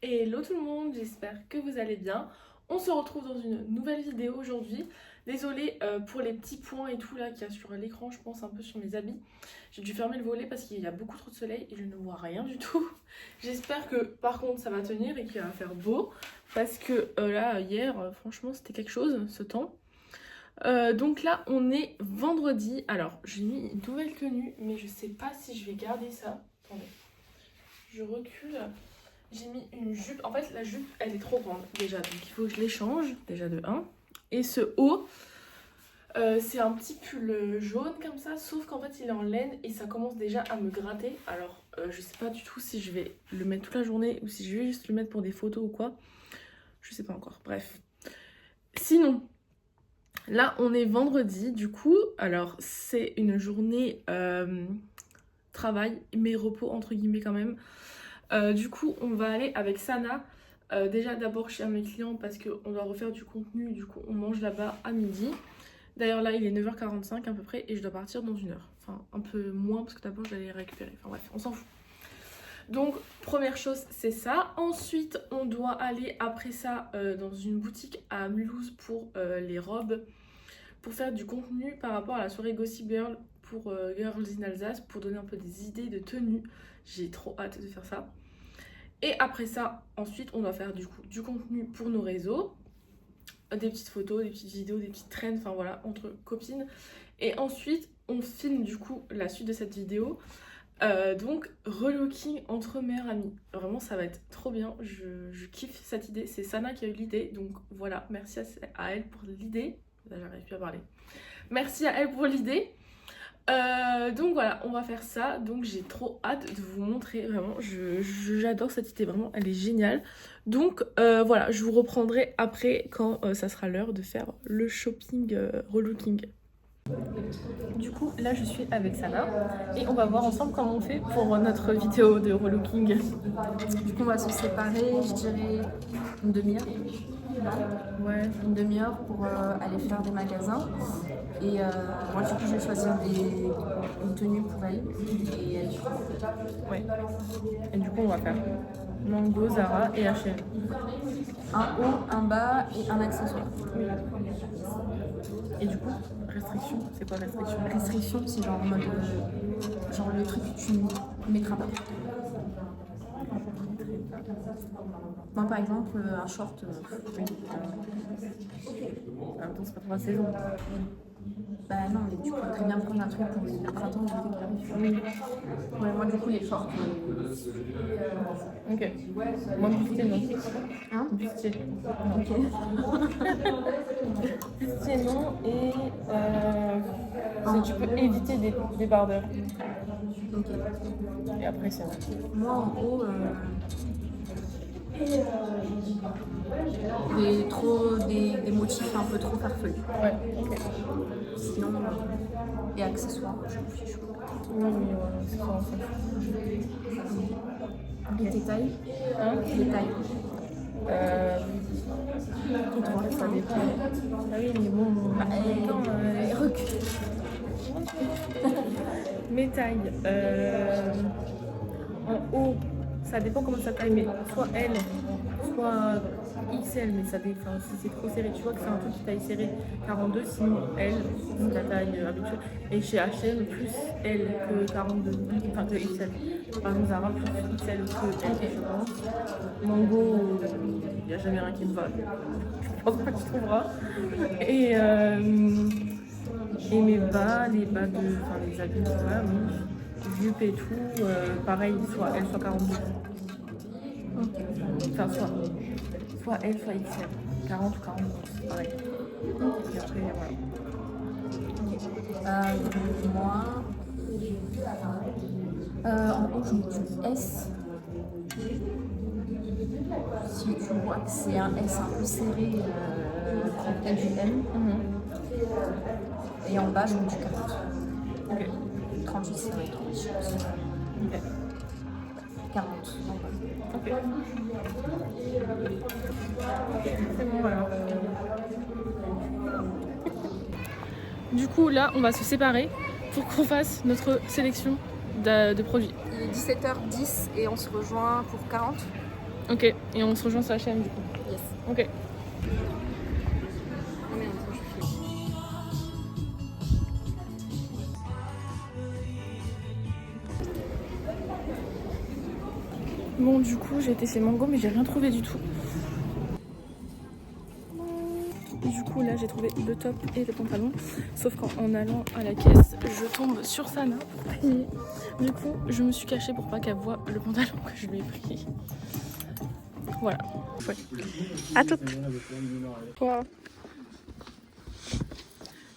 Hello tout le monde, j'espère que vous allez bien. On se retrouve dans une nouvelle vidéo aujourd'hui. Désolée pour les petits points et tout là qu'il y a sur l'écran, je pense un peu sur mes habits. J'ai dû fermer le volet parce qu'il y a beaucoup trop de soleil et je ne vois rien du tout. J'espère que par contre ça va tenir et qu'il va faire beau. Parce que là hier, franchement c'était quelque chose ce temps. Donc là on est vendredi. Alors j'ai mis une nouvelle tenue mais je sais pas si je vais garder ça. Attendez, je recule. J'ai mis une jupe. En fait, la jupe, elle est trop grande déjà. Donc, il faut que je l'échange, déjà de 1. Et ce haut, c'est un petit pull jaune comme ça. Sauf qu'en fait, il est en laine et ça commence déjà à me gratter. Alors, je sais pas du tout si je vais le mettre toute la journée ou si je vais juste le mettre pour des photos ou quoi. Je sais pas encore. Bref. Sinon, là, on est vendredi. Du coup, alors, c'est une journée travail, mais repos entre guillemets quand même. Du coup, on va aller avec Sana. Déjà d'abord chez un de mes clients parce qu'on doit refaire du contenu. Du coup, on mange là-bas à midi. D'ailleurs, là, il est 9h45 à peu près et je dois partir dans 1 heure. Enfin, un peu moins parce que d'abord, je dois aller récupérer. Enfin bref, on s'en fout. Donc, première chose, c'est ça. Ensuite, on doit aller après ça dans une boutique à Mulhouse pour les robes. Pour faire du contenu par rapport à la soirée Gossip Girl pour Girls in Alsace. Pour donner un peu des idées de tenue. J'ai trop hâte de faire ça. Et après ça, ensuite, on doit faire du coup du contenu pour nos réseaux, des petites photos, des petites vidéos, des petites trends, enfin voilà, entre copines. Et ensuite, on filme du coup la suite de cette vidéo. Donc, relooking entre meilleures amies. Vraiment, ça va être trop bien. Je kiffe cette idée. C'est Sana qui a eu l'idée. Donc voilà, merci à elle pour l'idée. Là, j'arrive plus à parler. Merci à elle pour l'idée. Donc voilà, on va faire ça. Donc j'ai trop hâte de vous montrer. Vraiment, j'adore cette idée. Vraiment, elle est géniale. Donc voilà, je vous reprendrai après quand ça sera l'heure de faire le shopping relooking. Du coup, là je suis avec Sana et on va voir ensemble comment on fait pour notre vidéo de relooking. Du coup, on va se séparer, je dirais une demi-heure. Ouais. Une demi-heure pour aller faire des magasins. Et moi, du coup, je vais choisir une tenue pour elle. Et elle, du coup, Ouais. Et du coup, on va faire Mango, Zara et H&M. un haut, un bas et un accessoire. Oui. Et du coup, restriction, c'est quoi restriction? Restriction, c'est genre en mode. Genre le truc que tu ne mettras pas. Moi, par exemple, un short. Oui. En même temps, c'est pas pour la saison. Bah non, mais tu peux très bien prendre un truc pour le printemps, l'été qui arrive. Oui. Ouais, moi, du coup, les shorts. Ok. Moi, bustier, non. Hein? Bustier. Ok. Bustier, non. Et si tu peux éviter des débardeurs. Ok. Et après, c'est vrai. Moi, en gros, des motifs un peu trop farfelus. Ouais, ok. Sinon, et accessoires, je me fiche. Oui, oui, ouais, c'est ça, en fait. Et tes tailles? Hein? Les tailles. Et toi, ça dépend. Ah oui, mais bon, Recule. mes tailles. En haut, ça dépend comment ça taille, mais soit L, soit XL, mais ça dépend. Si c'est trop serré, tu vois que c'est un truc qui taille serré 42, sinon L, c'est la taille habituelle. Et chez H&M, plus L que 42, enfin que XL. Par exemple, Zara, plus XL que L, je pense. Mango, il n'y a jamais rien qui me va. Je pense pas que tu trouveras. Et mes bas, les bas de. Enfin, les habits, voilà, oui. Jupe et tout, pareil, soit L, soit 42. Enfin, soit L, soit XL. 40 ou 42, c'est pareil. Et après, voilà. Moi, en haut, je mets du S. Si tu vois que c'est un S un peu serré, prends peut-être du M. Et en bas, je mets du 40. Ok. 38, c'est vrai, 38. Ok. 40 en bas. Ok. C'est bon alors. Du coup, là, on va se séparer pour qu'on fasse notre sélection de produits. Il est 17h10 et on se rejoint pour 40. Ok, et on se rejoint sur la chaîne du coup. Yes. Ok. Bon, du coup, j'ai été chez Mango, mais j'ai rien trouvé du tout. Et du coup, là, j'ai trouvé le top et le pantalon. Sauf qu'en allant à la caisse, je tombe sur Sana pour payer. Du coup, je me suis cachée pour pas qu'elle voie le pantalon que je lui ai pris. Voilà. Ouais. À toutes. Quoi?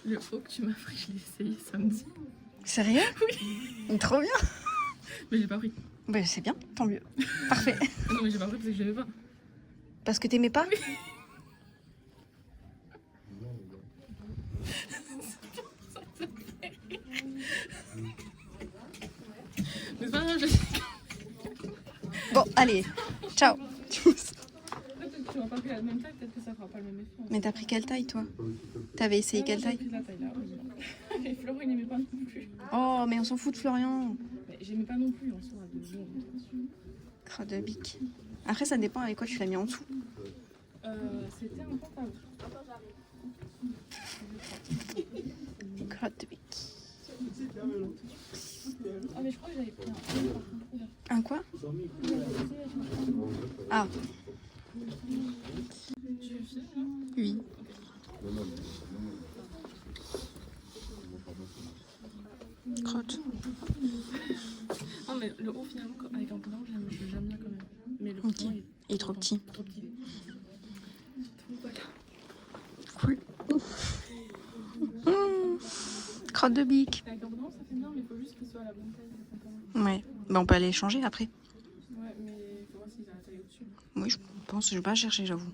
Le haut que tu m'as pris, je l'ai essayé samedi. Sérieux? Oui. Trop bien. Mais j'ai pas pris. Bah c'est bien, tant mieux. Parfait. Non, mais j'ai pas pris parce que je l'aimais pas. Parce que t'aimais pas? Oui. Mais c'est pas grave, Bon, allez, ciao. Peut-être que tu m'as pas pris la même taille, peut-être que ça fera pas le même effet. Mais t'as pris quelle taille toi? T'avais essayé quelle taille? J'ai pris la taille là, oui. Et Florian, il n'aimait pas non plus. Oh, mais on s'en fout de Florian. Mais j'aimais pas non plus en soi de jour. Crotte de bique. Après, ça dépend avec quoi tu l'as mis en dessous. C'était un pantalon. Crotte de bique. Ah, mais je crois que j'avais pris Un quoi? Ah. Oui. Crotte. Non, mais le haut finalement, avec un pantalon, j'aime bien quand même. Mais le Ok. pantalon, Il est trop petit. trop petit. Donc voilà. Cool. Crotte de bique. Avec un pantalon, ça fait bien, mais il faut juste qu'il soit à la bonne taille. Le pantalon. Ouais. Bah on peut aller changer après. Ouais, mais il faut voir s'il a la taille au-dessus. Oui, je pense. Je vais pas chercher, j'avoue.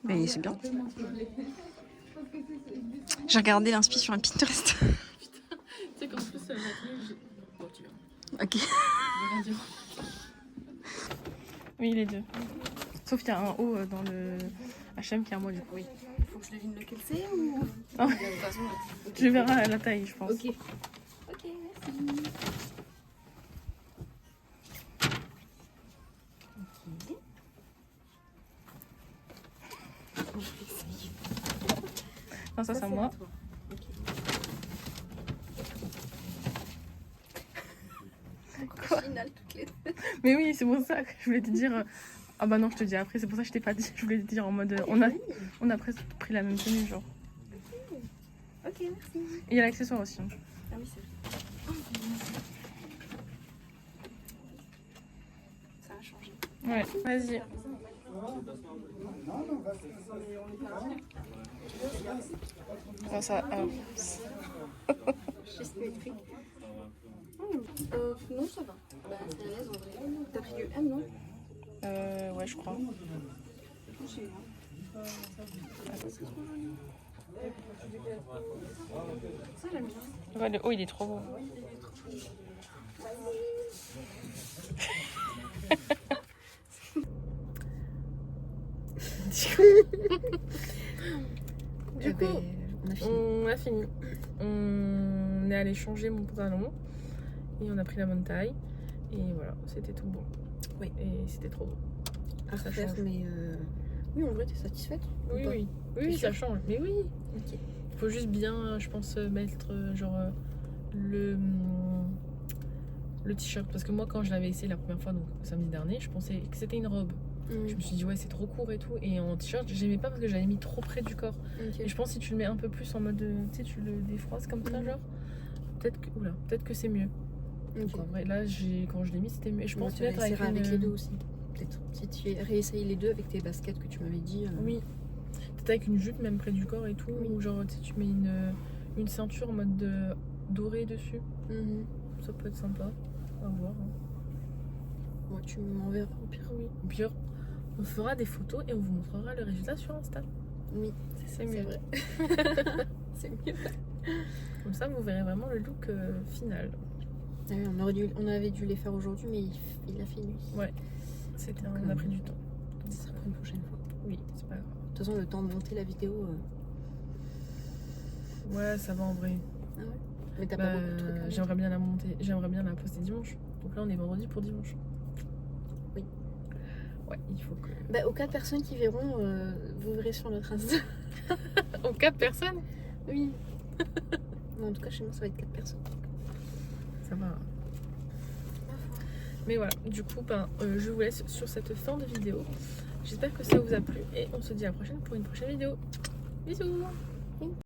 Mais c'est bien. J'ai regardé l'inspi sur un Pinterest. Tu sais qu'en plus, la clé, j'ai. Bon, tu vois. Ok. Je vais rien dire. Oui, les deux. Sauf qu'il y a un haut dans le HM qui est à moi du coup. Oui. Faut que je devine lequel c'est ou. Non. De toute façon, Tu verras la taille, je pense. ok. Ok, merci. Non, ça c'est à moi. Quoi? Mais oui, c'est pour ça que je voulais te dire. Ah bah non, je te dis après, c'est pour ça que je t'ai pas dit. Je voulais te dire en mode. On a presque pris la même tenue, genre. Ok, merci. Et il y a l'accessoire aussi. Hein. Ah oui, c'est vrai. Ça a changé. Ouais, vas-y. Non, ça. Geste métrique. Non, ça va. Bah, c'est à l'aise en vrai. T'as pris du M, non? Ouais, je crois. Ça, j'aime bien. Ouais, le haut, il est trop beau. Du coup, on a fini. on a fini. On est allé changer mon pantalon et on a pris la bonne taille. Et voilà, c'était tout bon. Oui. Et c'était trop beau. À ça refaire, change. mais oui, en vrai, t'es satisfaite? ou Oui, pas? oui. Oui, ça change. Mais oui. Ok. Il faut juste bien, je pense, mettre genre le t-shirt. Parce que moi, quand je l'avais essayé la première fois, donc samedi dernier, je pensais que c'était une robe. Je me suis dit, ouais, c'est trop court et tout. Et en t-shirt, j'aimais pas parce que j'avais mis trop près du corps. Et je pense que si tu le mets un peu plus en mode, tu sais, tu le défroisses comme ça, genre, peut-être que c'est mieux. Donc en vrai, là, quand je l'ai mis, c'était mieux. Et je pense tu mettre réessayeras avec avec les deux aussi. Peut-être. Si tu réessayes les deux avec tes baskets que tu m'avais dit. Oui. Peut-être avec une jupe même près du corps et tout. Ou genre, tu sais, tu mets une ceinture en mode doré dessus. Ça peut être sympa. À voir. Hein. Moi, tu m'enverras au pire. Oui. Au pire, on fera des photos et on vous montrera le résultat sur Insta. Oui, c'est mieux. vrai. C'est mieux. Comme ça, vous verrez vraiment le look final. Ah oui, on avait dû les faire aujourd'hui, mais il a fait nuit. Ouais, on a pris du temps. Ça sera pour une prochaine fois. Oui, c'est pas grave. De toute façon, le temps de monter la vidéo. Ouais, ça va en vrai. Ah ouais. Mais t'as Bah, pas beaucoup de trucs à monter. j'aimerais bien la poster dimanche. Donc là on est vendredi pour dimanche. Oui. Ouais, il faut que. Bah, aux 4 personnes qui verront, vous verrez sur notre Insta. Aux 4 personnes. Oui. Bon, en tout cas, chez moi, ça va être 4 personnes. Ça va. Mais voilà, du coup, je vous laisse sur cette fin de vidéo. J'espère que ça vous a plu et on se dit à la prochaine pour une prochaine vidéo. Bisous.